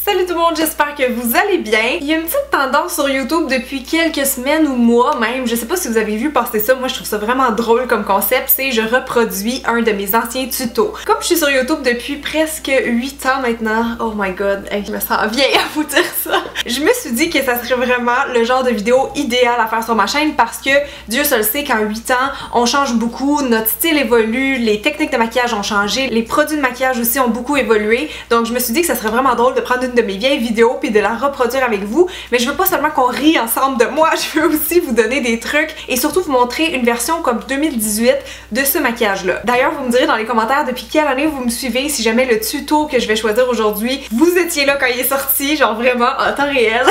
Salut tout le monde, j'espère que vous allez bien. Il y a une petite tendance sur YouTube depuis quelques semaines ou mois même, je sais pas si vous avez vu passer ça, moi je trouve ça vraiment drôle comme concept, c'est je reproduis un de mes anciens tutos. Comme je suis sur YouTube depuis presque 8 ans maintenant, oh my god, je me sens vieille à vous dire ça. Je me suis dit que ça serait vraiment le genre de vidéo idéal à faire sur ma chaîne parce que Dieu seul sait qu'en 8 ans, on change beaucoup, notre style évolue, les techniques de maquillage ont changé, les produits de maquillage aussi ont beaucoup évolué, donc je me suis dit que ça serait vraiment drôle de prendre une de mes vieilles vidéos puis de la reproduire avec vous, mais je veux pas seulement qu'on rie ensemble de moi, je veux aussi vous donner des trucs et surtout vous montrer une version comme 2018 de ce maquillage là. D'ailleurs vous me direz dans les commentaires depuis quelle année vous me suivez, si jamais le tuto que je vais choisir aujourd'hui, vous étiez là quand il est sorti, genre vraiment en temps réel.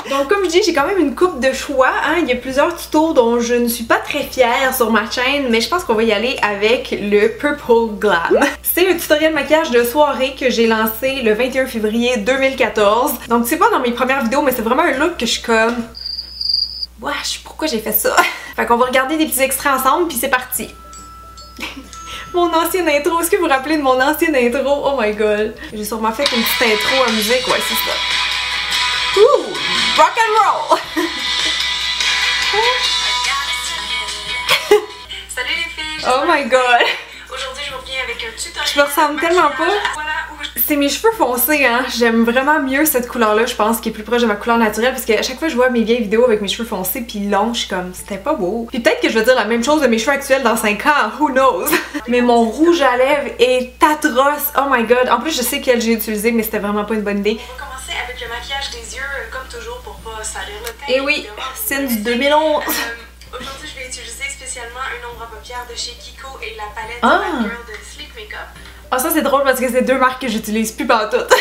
Donc comme je dis, j'ai quand même une coupe de choix, hein. Il y a plusieurs tutos dont je ne suis pas très fière sur ma chaîne, mais je pense qu'on va y aller avec le Purple Glam. C'est un tutoriel maquillage de soirée que j'ai lancé le 21 février 2014. Donc c'est pas dans mes premières vidéos, mais c'est vraiment un look que je suis comme... Wesh, pourquoi j'ai fait ça? Fait qu'on va regarder des petits extraits ensemble, puis c'est parti. Mon ancienne intro, est-ce que vous vous rappelez de mon ancienne intro? Oh my god. J'ai sûrement fait une petite intro à musique, ouais c'est ça. Ouh! Rock and roll! Salut les filles! Oh my god! Aujourd'hui je reviens avec un tutoriel. Je me ressemble tellement pas. Voilà où c'est mes cheveux foncés, hein. J'aime vraiment mieux cette couleur-là, je pense, qui est plus proche de ma couleur naturelle, parce qu'à chaque fois que je vois mes vieilles vidéos avec mes cheveux foncés puis longs, je suis comme, c'était pas beau. Puis peut-être que je vais dire la même chose de mes cheveux actuels dans 5 ans, who knows? Mais mon rouge à lèvres est atroce, oh my god. En plus, je sais quel j'ai utilisé, mais c'était vraiment pas une bonne idée. on va commencer avec le maquillage des yeux, comme toujours, pour pas salir le teint. Et oui, c'est du 2011. Aujourd'hui, je vais utiliser spécialement une ombre à paupières de chez Kiko et la palette Ah. Bad Girl de Sleek Makeup. Ah ça c'est drôle parce que c'est deux marques que j'utilise plus pantoute.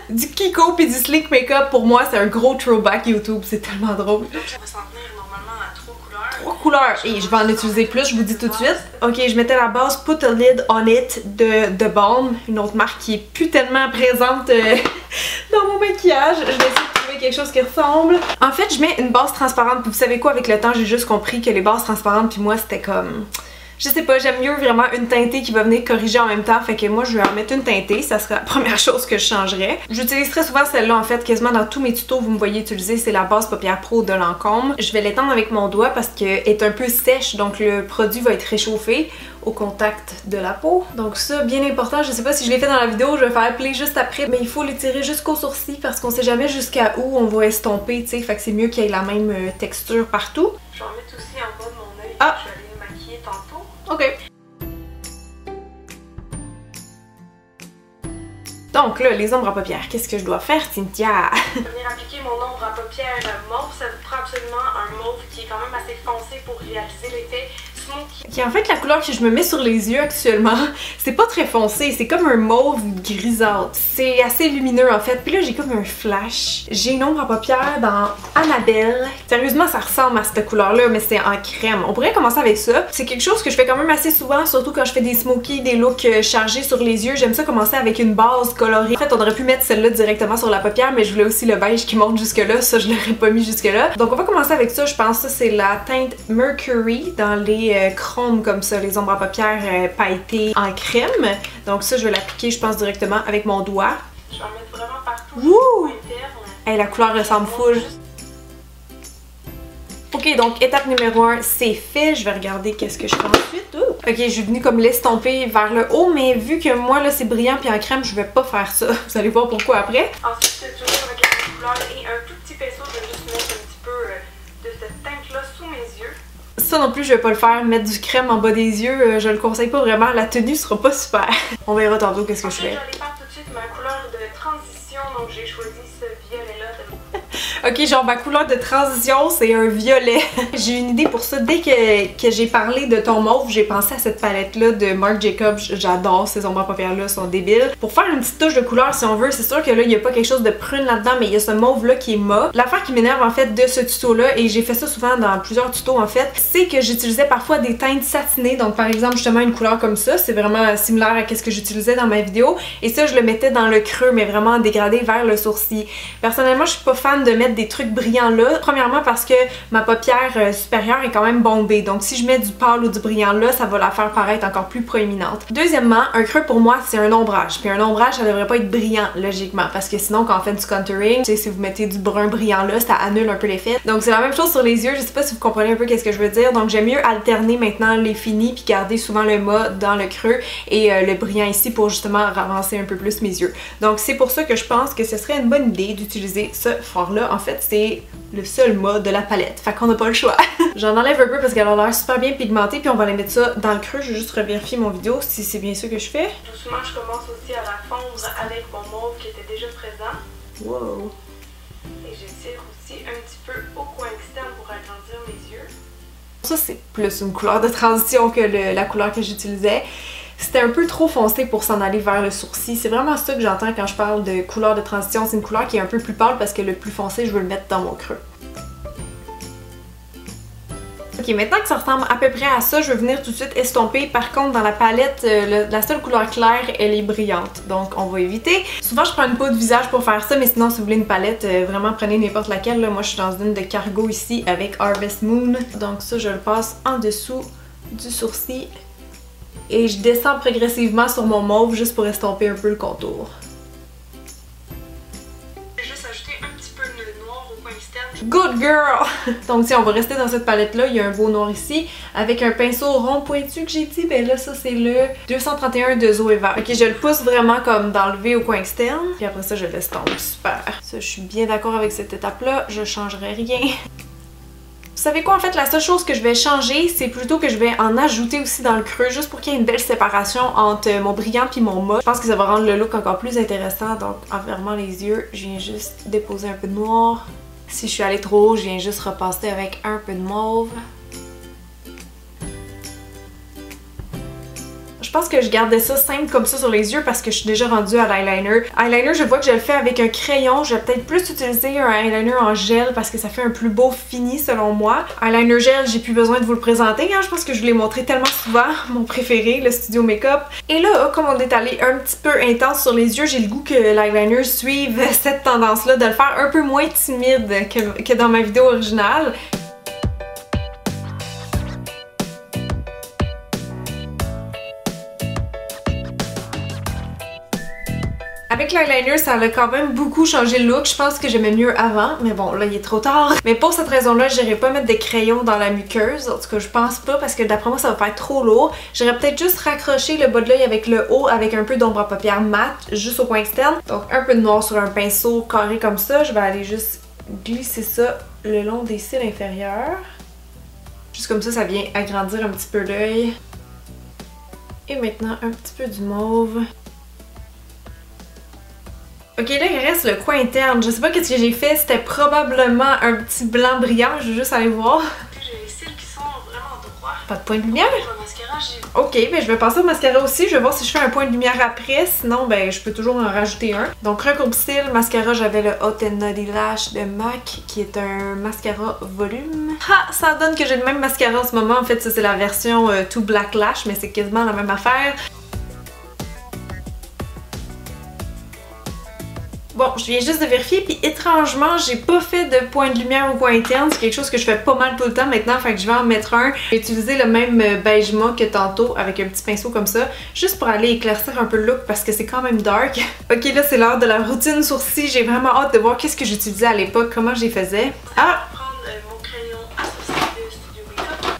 Du Kiko puis du Sleek Makeup pour moi c'est un gros throwback YouTube, c'est tellement drôle. Donc, on va s'en tenir normalement à 3 couleurs. 3 couleurs et je vais en utiliser plus, je vous dis tout de suite. Ok, je mettais la base Put a Lid on It de The Balm, une autre marque qui est plus tellement présente dans mon maquillage. Je vais essayer de trouver quelque chose qui ressemble. En fait, je mets une base transparente puis vous savez quoi, avec le temps j'ai juste compris que les bases transparentes puis moi c'était comme... Je sais pas, j'aime mieux vraiment une teintée qui va venir corriger en même temps, fait que moi je vais en mettre une teintée, ça serait la première chose que je changerais. J'utilise très souvent celle-là en fait, quasiment dans tous mes tutos vous me voyez utiliser, c'est la base paupières pro de Lancôme. Je vais l'étendre avec mon doigt parce qu'elle est un peu sèche, donc le produit va être réchauffé au contact de la peau. Donc ça, bien important, je sais pas si je l'ai fait dans la vidéo, je vais faire appeler juste après, mais il faut l'étirer jusqu'au sourcil parce qu'on sait jamais jusqu'à où on va estomper, tu sais, fait que c'est mieux qu'il y ait la même texture partout. Je vais en mettre aussi en bas de mon œil, Ah. je vais aller le maquiller tantôt. Ok. Donc là, les ombres à paupières, qu'est-ce que je dois faire, Cynthia? Je vais venir appliquer mon ombre à paupières mauve. Ça vous prend absolument un mauve qui est quand même assez foncé pour réaliser l'effet smoky. Ok, en fait, la couleur que je me mets sur les yeux actuellement, c'est pas très foncé, c'est comme un mauve grisâtre. C'est assez lumineux en fait. Puis là, j'ai comme un flash. J'ai une ombre à paupières dans Annabelle. Sérieusement, ça ressemble à cette couleur-là, mais c'est en crème. On pourrait commencer avec ça. C'est quelque chose que je fais quand même assez souvent, surtout quand je fais des smoky, des looks chargés sur les yeux. J'aime ça commencer avec une base colorée. En fait, on aurait pu mettre celle-là directement sur la paupière, mais je voulais aussi le beige qui monte jusque-là. Ça, je l'aurais pas mis jusque-là. Donc, on va commencer avec ça. Je pense que ça, c'est la teinte Mercury dans les chromes comme ça, les ombres à paupières pailletées en crème. Donc ça, je vais l'appliquer, je pense, directement avec mon doigt. Je vais en mettre vraiment partout. Wouh! Interne. Hey, la couleur ressemble full. Ok, donc étape numéro 1, c'est fait. Je vais regarder qu'est-ce que je fais ensuite. Ouh. Ok, je suis venue comme l'estomper vers le haut, mais vu que moi, là, c'est brillant puis en crème, je vais pas faire ça. Vous allez voir pourquoi après. Ensuite, toujours avec la même couleur et un tout petit pinceau, je vais juste mettre un petit peu de cette teinte-là sous mes yeux. Ça non plus, je vais pas le faire. Mettre du crème en bas des yeux, je le conseille pas vraiment. La tenue sera pas super. On verra tantôt qu'est-ce que je fais. Je vais aller faire tout de suite ma couleur de transition, donc j'ai choisi ce violet-là. Ok, genre ma couleur de transition, c'est un violet. J'ai une idée pour ça. Dès que j'ai parlé de ton mauve, j'ai pensé à cette palette-là de Marc Jacobs. J'adore ces ombres à paupières-là, sont débiles. Pour faire une petite touche de couleur, si on veut, c'est sûr que là, il n'y a pas quelque chose de prune là-dedans, mais il y a ce mauve-là qui est mauve. L'affaire qui m'énerve en fait de ce tuto-là, et j'ai fait ça souvent dans plusieurs tutos en fait, c'est que j'utilisais parfois des teintes satinées. Donc par exemple, justement, une couleur comme ça, c'est vraiment similaire à ce que j'utilisais dans ma vidéo. Et ça, je le mettais dans le creux, mais vraiment dégradé vers le sourcil. Personnellement, je suis pas fan de mettre mettre des trucs brillants là. Premièrement parce que ma paupière supérieure est quand même bombée, donc si je mets du pâle ou du brillant là, ça va la faire paraître encore plus proéminente. Deuxièmement, un creux pour moi c'est un ombrage, puis un ombrage ça devrait pas être brillant logiquement, parce que sinon quand on fait du contouring, tu sais, si vous mettez du brun brillant là, ça annule un peu l'effet. Donc c'est la même chose sur les yeux, je sais pas si vous comprenez un peu qu'est-ce que je veux dire, donc j'aime mieux alterner maintenant les finis puis garder souvent le mat dans le creux et le brillant ici pour justement avancer un peu plus mes yeux. Donc c'est pour ça que je pense que ce serait une bonne idée d'utiliser ce fard là. En fait c'est le seul mat de la palette, fait qu'on n'a pas le choix. J'en enlève un peu parce qu'elle a l'air super bien pigmentée, puis on va aller mettre ça dans le creux. Je vais juste revérifier mon vidéo si c'est bien ça que je fais. Doucement je commence aussi à la fondre avec mon mauve qui était déjà présent. Wow! Et j'étire aussi un petit peu au coin externe pour agrandir mes yeux. Ça c'est plus une couleur de transition que la couleur que j'utilisais. C'était un peu trop foncé pour s'en aller vers le sourcil. C'est vraiment ça que j'entends quand je parle de couleur de transition. C'est une couleur qui est un peu plus pâle parce que le plus foncé, je veux le mettre dans mon creux. Ok, maintenant que ça ressemble à peu près à ça, je vais venir tout de suite estomper. Par contre, dans la palette, la seule couleur claire, elle est brillante. Donc, on va éviter. Souvent, je prends une peau de visage pour faire ça, mais sinon, si vous voulez une palette, vraiment prenez n'importe laquelle. Là. Moi, je suis dans une de Cargo ici avec Harvest Moon. Donc ça, je le passe en dessous du sourcil. Et je descends progressivement sur mon mauve juste pour estomper un peu le contour. Je vais juste ajouter un petit peu de noir au coin externe. Good girl! Donc si on va rester dans cette palette là, il y a un beau noir ici avec un pinceau rond pointu que j'ai dit, ben là ça c'est le 231 de Zoeva. Ok, je le pousse vraiment comme d'enlever au coin externe, puis après ça je laisse tomber. Super! Ça, je suis bien d'accord avec cette étape là, je changerai rien. Vous savez quoi, en fait, la seule chose que je vais changer, c'est plutôt que je vais en ajouter aussi dans le creux, juste pour qu'il y ait une belle séparation entre mon brillant puis mon mat. Je pense que ça va rendre le look encore plus intéressant, donc en fermant les yeux, je viens juste déposer un peu de noir. Si je suis allée trop haut, je viens juste repasser avec un peu de mauve. Je pense que je gardais ça simple comme ça sur les yeux parce que je suis déjà rendue à l'eyeliner. Eyeliner, je vois que je le fais avec un crayon. Je vais peut-être plus utiliser un eyeliner en gel parce que ça fait un plus beau fini selon moi. Eyeliner gel, j'ai plus besoin de vous le présenter. Hein? Je pense que je vous l'ai montré tellement souvent. Mon préféré, le Studio Makeup. Et là, comme on est allé un petit peu intense sur les yeux, j'ai le goût que l'eyeliner suive cette tendance-là, de le faire un peu moins timide que dans ma vidéo originale. Avec l'eyeliner, ça a quand même beaucoup changé le look. Je pense que j'aimais mieux avant, mais bon, là, il est trop tard. Mais pour cette raison-là, j'irai pas mettre des crayons dans la muqueuse. En tout cas, je pense pas, parce que d'après moi, ça va faire trop lourd. J'irai peut-être juste raccrocher le bas de l'œil avec le haut, avec un peu d'ombre à paupières mat, juste au coin externe. Donc, un peu de noir sur un pinceau carré comme ça. Je vais aller juste glisser ça le long des cils inférieurs. Juste comme ça vient agrandir un petit peu l'œil. Et maintenant, un petit peu du mauve. Ok, là il reste le coin interne. Je sais pas qu'est-ce que j'ai fait, c'était probablement un petit blanc brillant, je vais juste aller voir. J'ai les cils qui sont vraiment droits. Pas de point de lumière? Mon mascara, Ok, ben je vais passer au mascara aussi, je vais voir si je fais un point de lumière après, sinon ben je peux toujours en rajouter un. Donc recourbe-cils, mascara, j'avais le Hot n Naughty Lash de MAC qui est un mascara volume. Ha! Ça donne que j'ai le même mascara en ce moment, en fait ça c'est la version Too Black Lash, mais c'est quasiment la même affaire. Bon, je viens juste de vérifier, puis étrangement, j'ai pas fait de point de lumière au coin interne. C'est quelque chose que je fais pas mal tout le temps maintenant, fait que je vais en mettre un. J'ai utilisé le même beige mat que tantôt, avec un petit pinceau comme ça, juste pour aller éclaircir un peu le look, parce que c'est quand même dark. Ok, là c'est l'heure de la routine sourcil. J'ai vraiment hâte de voir qu'est-ce que j'utilisais à l'époque, comment j'y faisais. Ah!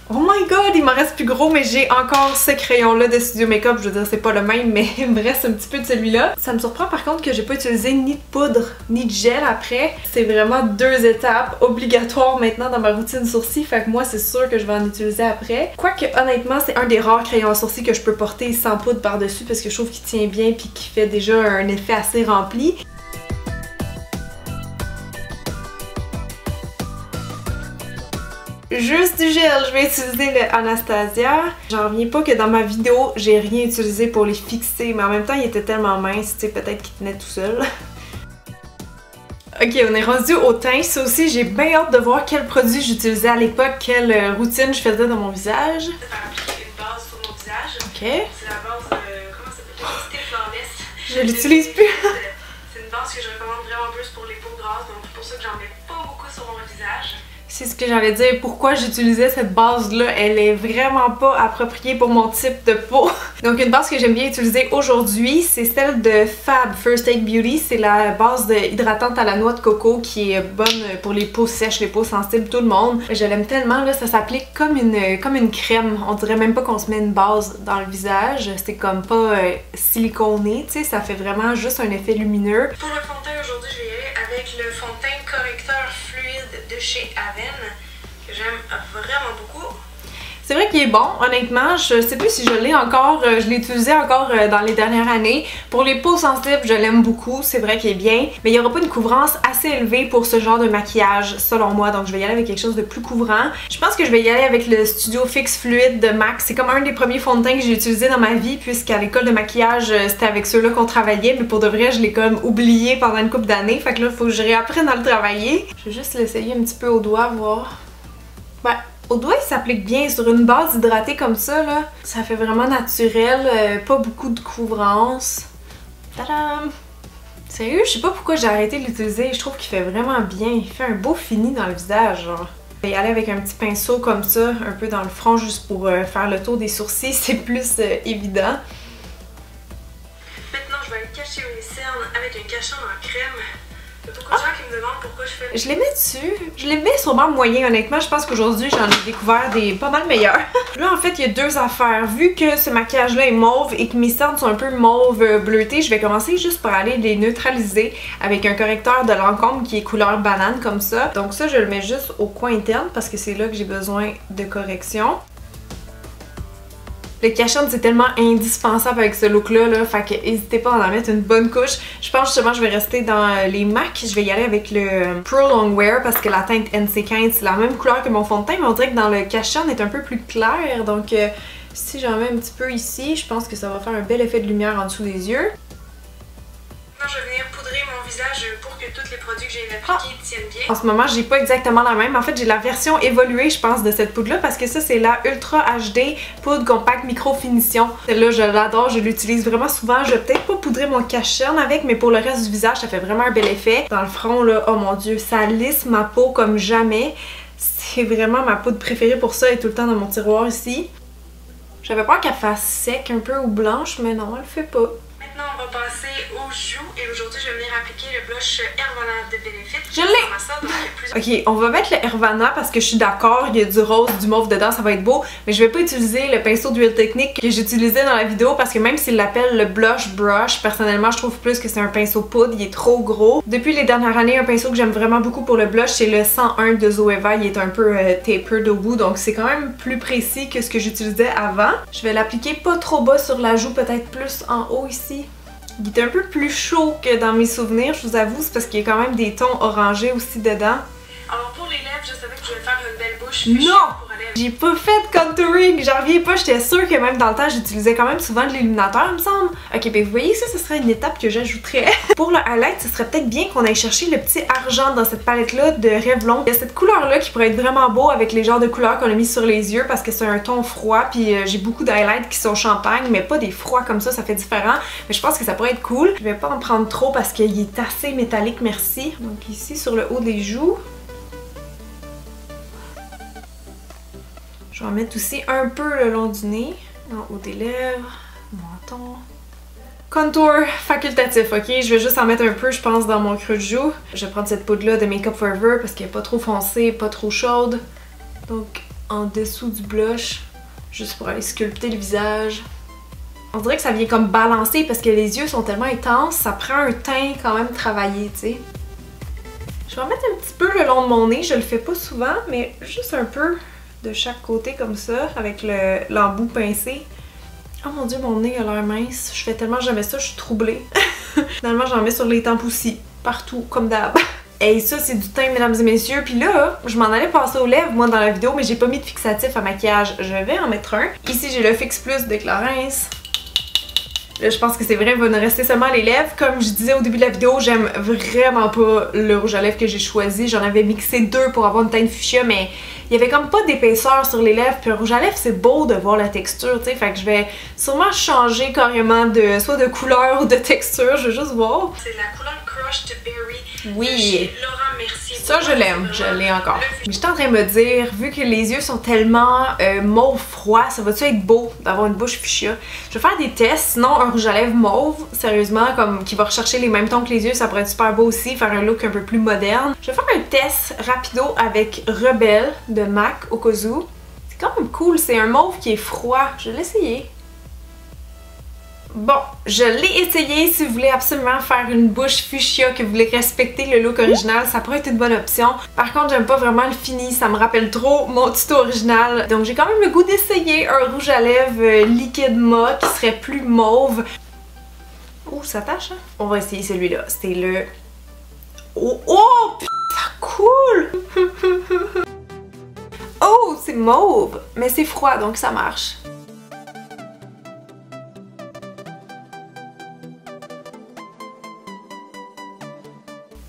Oh my god, il m'en reste plus gros, mais j'ai encore ce crayon-là de Studio Makeup. Je veux dire, c'est pas le même, mais il me reste un petit peu de celui-là. Ça me surprend par contre que j'ai pas utilisé ni de poudre, ni de gel après. C'est vraiment deux étapes obligatoires maintenant dans ma routine sourcil, fait que moi, c'est sûr que je vais en utiliser après. Quoique, honnêtement, c'est un des rares crayons à sourcil que je peux porter sans poudre par-dessus parce que je trouve qu'il tient bien puis qu'il fait déjà un effet assez rempli. Juste du gel, je vais utiliser le Anastasia. J'en reviens pas que dans ma vidéo, j'ai rien utilisé pour les fixer, mais en même temps, il était tellement mince, tu sais, peut-être qu'il tenait tout seul. Ok, on est rendu au teint. Ça aussi, j'ai bien hâte de voir quel produit j'utilisais à l'époque, quelle routine je faisais dans mon visage. Je vais appliquer une base sur mon visage. Ok. C'est la base de... comment ça s'appelle? Stick Flawless. Je l'utilise plus. C'est une base que je recommande vraiment plus pour les peaux grasses, donc c'est pour ça que j'en mets pas beaucoup sur mon visage. C'est ce que j'allais dire, pourquoi j'utilisais cette base-là, elle est vraiment pas appropriée pour mon type de peau. Donc une base que j'aime bien utiliser aujourd'hui, c'est celle de Fab First Aid Beauty. C'est la base hydratante à la noix de coco qui est bonne pour les peaux sèches, les peaux sensibles, tout le monde. Je l'aime tellement, là, ça s'applique comme une crème. On dirait même pas qu'on se met une base dans le visage, c'est comme pas siliconé, tu sais, ça fait vraiment juste un effet lumineux. Pour le fond de teint aujourd'hui, je vais y aller avec le fond de teint correcteur fluide de chez Aven, que j'aime vraiment beaucoup. C'est vrai qu'il est bon, honnêtement, je sais plus si je l'ai encore, je l'ai utilisé encore dans les dernières années. Pour les peaux sensibles, je l'aime beaucoup, c'est vrai qu'il est bien, mais il n'y aura pas une couvrance assez élevée pour ce genre de maquillage, selon moi, donc je vais y aller avec quelque chose de plus couvrant. Je pense que je vais y aller avec le Studio Fix Fluide de MAC, c'est comme un des premiers fonds de teint que j'ai utilisé dans ma vie, puisqu'à l'école de maquillage, c'était avec ceux-là qu'on travaillait, mais pour de vrai, je l'ai comme oublié pendant une couple d'années, fait que là, il faut que je réapprenne à le travailler. Je vais juste l'essayer un petit peu au doigt, voir. Ouais. Au doigt, il s'applique bien sur une base hydratée comme ça, là. Ça fait vraiment naturel, pas beaucoup de couvrance. Tadam! Sérieux, je sais pas pourquoi j'ai arrêté de l'utiliser, je trouve qu'il fait vraiment bien. Il fait un beau fini dans le visage, genre. Je vais y aller avec un petit pinceau comme ça, un peu dans le front, juste pour faire le tour des sourcils, c'est plus évident. Maintenant, je vais aller cacher mes cernes avec un cachet en crème. Il y a beaucoup de gens qui me demandent pourquoi je fais... Je les mets dessus. Je les mets sûrement moyen, honnêtement. Je pense qu'aujourd'hui, j'en ai découvert des pas mal meilleurs. Là, en fait, il y a deux affaires. Vu que ce maquillage-là est mauve et que mes cernes sont un peu mauve bleutées, je vais commencer juste par aller les neutraliser avec un correcteur de Lancôme qui est couleur banane, comme ça. Donc ça, je le mets juste au coin interne parce que c'est là que j'ai besoin de correction. Le cash-on, c'est tellement indispensable avec ce look-là, fait que n'hésitez pas à en mettre une bonne couche. Je pense justement que je vais rester dans les MAC. Je vais y aller avec le Pro Longwear parce que la teinte NC15, c'est la même couleur que mon fond de teint, mais on dirait que dans le cash-on est un peu plus clair. Donc si j'en mets un petit peu ici, je pense que ça va faire un bel effet de lumière en dessous des yeux. Maintenant, je vais venir poudrer mon visage pour que tous les produits que j'ai appliqués tiennent bien. En ce moment, j'ai pas exactement la même. En fait, j'ai la version évoluée, je pense, de cette poudre-là parce que ça, c'est la Ultra HD Poudre Compact Micro Finition. Celle-là, je l'adore, je l'utilise vraiment souvent. Je vais peut-être pas poudrer mon cache-cerne avec, mais pour le reste du visage, ça fait vraiment un bel effet. Dans le front, là, oh mon dieu, ça lisse ma peau comme jamais. C'est vraiment ma poudre préférée pour ça, elle est tout le temps dans mon tiroir ici. J'avais peur qu'elle fasse sec un peu ou blanche, mais non, elle le fait pas. Maintenant, on va passer aux joues et aujourd'hui, je vais venir appliquer le blush Hervana de Benefit. Je l'ai! Ok, on va mettre le Hervana parce que je suis d'accord, il y a du rose, du mauve dedans, ça va être beau, mais je vais pas utiliser le pinceau d'huile technique que j'utilisais dans la vidéo parce que même s'il l'appelle le blush brush, personnellement, je trouve plus que c'est un pinceau poudre, il est trop gros. Depuis les dernières années, un pinceau que j'aime vraiment beaucoup pour le blush, c'est le 101 de Zoeva, il est un peu tapered au bout, donc c'est quand même plus précis que ce que j'utilisais avant. Je vais l'appliquer pas trop bas sur la joue, peut-être plus en haut ici. Il est un peu plus chaud que dans mes souvenirs, je vous avoue, c'est parce qu'il y a quand même des tons orangés aussi dedans. Alors pour les lèvres, je savais que je voulais faire une belle bouche. Non! J'ai pas fait de contouring, j'en reviens pas, j'étais sûre que même dans le temps, j'utilisais quand même souvent de l'illuminateur, il me semble. Ok, ben vous voyez, ça, ce serait une étape que j'ajouterais. Pour le highlight, ce serait peut-être bien qu'on aille chercher le petit argent dans cette palette-là de Revlon. Il y a cette couleur-là qui pourrait être vraiment beau avec les genres de couleurs qu'on a mis sur les yeux parce que c'est un ton froid, puis j'ai beaucoup d'highlights qui sont champagne, mais pas des froids comme ça fait différent. Mais je pense que ça pourrait être cool. Je vais pas en prendre trop parce qu'il est assez métallique, merci. Donc ici, sur le haut des joues. Je vais en mettre aussi un peu le long du nez, en haut des lèvres, menton. Contour facultatif, ok? Je vais juste en mettre un peu, je pense, dans mon creux de joue. Je vais prendre cette poudre-là de Make Up Forever parce qu'elle n'est pas trop foncée, pas trop chaude. Donc, en dessous du blush, juste pour aller sculpter le visage. On dirait que ça vient comme balancer parce que les yeux sont tellement intenses, ça prend un teint quand même travaillé, tu sais. Je vais en mettre un petit peu le long de mon nez, je le fais pas souvent, mais juste un peu de chaque côté comme ça, avec l'embout pincé. Oh mon dieu, mon nez a l'air mince. Je fais tellement jamais ça, je suis troublée. Finalement, j'en mets sur les tempes aussi, partout, comme d'hab. Et ça, c'est du teint, mesdames et messieurs. Puis là, je m'en allais passer aux lèvres, moi, dans la vidéo, mais j'ai pas mis de fixatif à maquillage. Je vais en mettre un. Ici, j'ai le Fix Plus de Clarins. Là, je pense que c'est vrai, il va nous rester seulement les lèvres. Comme je disais au début de la vidéo, j'aime vraiment pas le rouge à lèvres que j'ai choisi. J'en avais mixé deux pour avoir une teinte fuchsia, mais il y avait comme pas d'épaisseur sur les lèvres. Puis un rouge à lèvres, c'est beau de voir la texture, tu sais. Fait que je vais sûrement changer carrément soit de couleur ou de texture. Je veux juste voir. C'est la couleur Crushed Berry. Oui. Laura Mercier. Ça, je l'aime. Je l'ai encore. Mais j'étais en train de me dire, vu que les yeux sont tellement mauve froid, ça va-tu être beau d'avoir une bouche fuchsia? Je vais faire des tests. Sinon, un rouge à lèvres mauve, sérieusement, comme qui va rechercher les mêmes tons que les yeux, ça pourrait être super beau aussi. Faire un look un peu plus moderne. Je vais faire un test rapido avec Rebelle de MAC au cas où. C'est quand même cool. C'est un mauve qui est froid. Je vais l'essayer. Bon, je l'ai essayé. Si vous voulez absolument faire une bouche fuchsia, que vous voulez respecter le look original, ça pourrait être une bonne option. Par contre, j'aime pas vraiment le fini, ça me rappelle trop mon tuto original. Donc j'ai quand même le goût d'essayer un rouge à lèvres liquide mat qui serait plus mauve. Oh, ça tâche, hein? On va essayer celui-là. C'était le... Oh, oh, putain, cool! Oh, c'est mauve, mais c'est froid, donc ça marche.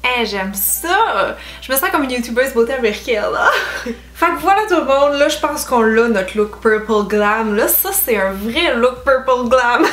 Hey, j'aime ça! Je me sens comme une youtubeuse beauté américaine, là! Fait que voilà tout le monde, là je pense qu'on l'a notre look purple glam. Là ça c'est un vrai look purple glam.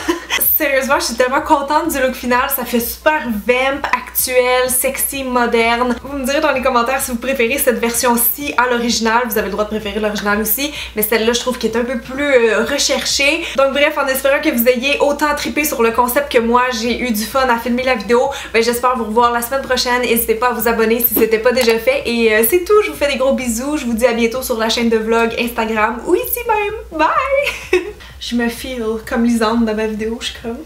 Sérieusement, je suis tellement contente du look final, ça fait super vamp, actuel, sexy, moderne. Vous me direz dans les commentaires si vous préférez cette version-ci à l'original, vous avez le droit de préférer l'original aussi, mais celle-là je trouve qu'elle est un peu plus recherchée. Donc bref, en espérant que vous ayez autant trippé sur le concept que moi, j'ai eu du fun à filmer la vidéo, ben j'espère vous revoir la semaine prochaine. N'hésitez pas à vous abonner si c'était pas déjà fait et c'est tout, je vous fais des gros bisous, je vous dis à bientôt sur la chaîne de vlog Instagram ou ici même. Bye! Je me feel comme Lisande dans ma vidéo, je suis comme...